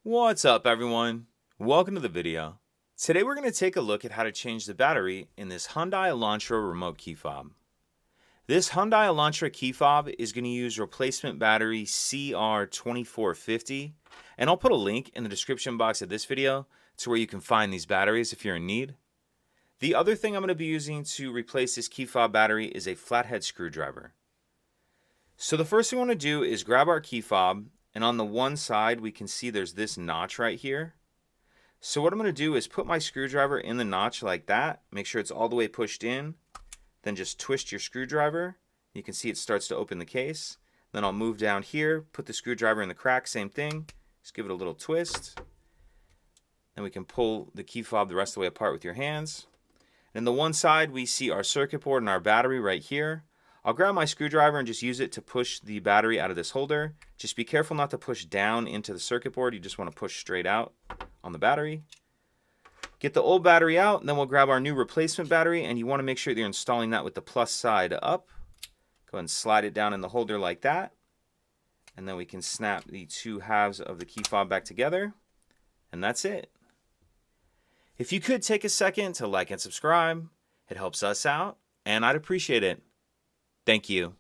What's up, everyone? Welcome to the video. Today we're going to take a look at how to change the battery in this Hyundai Elantra remote key fob. This Hyundai Elantra key fob is going to use replacement battery CR2450, and I'll put a link in the description box of this video to where you can find these batteries if you're in need. The other thing I'm going to be using to replace this key fob battery is a flathead screwdriver. So the first thing we want to do is grab our key fob, and on the one side we can see there's this notch right here. So what I'm going to do is put my screwdriver in the notch like that, make sure it's all the way pushed in, then just twist your screwdriver. You can see it starts to open the case. Then I'll move down here, put the screwdriver in the crack, same thing, just give it a little twist. Then we can pull the key fob the rest of the way apart with your hands. And the one side we see our circuit board and our battery right here. I'll grab my screwdriver and just use it to push the battery out of this holder. Just be careful not to push down into the circuit board. You just want to push straight out on the battery. Get the old battery out, and then we'll grab our new replacement battery, and you want to make sure that you're installing that with the plus side up. Go ahead and slide it down in the holder like that. And then we can snap the two halves of the key fob back together. And that's it. If you could take a second to like and subscribe, it helps us out, and I'd appreciate it. Thank you.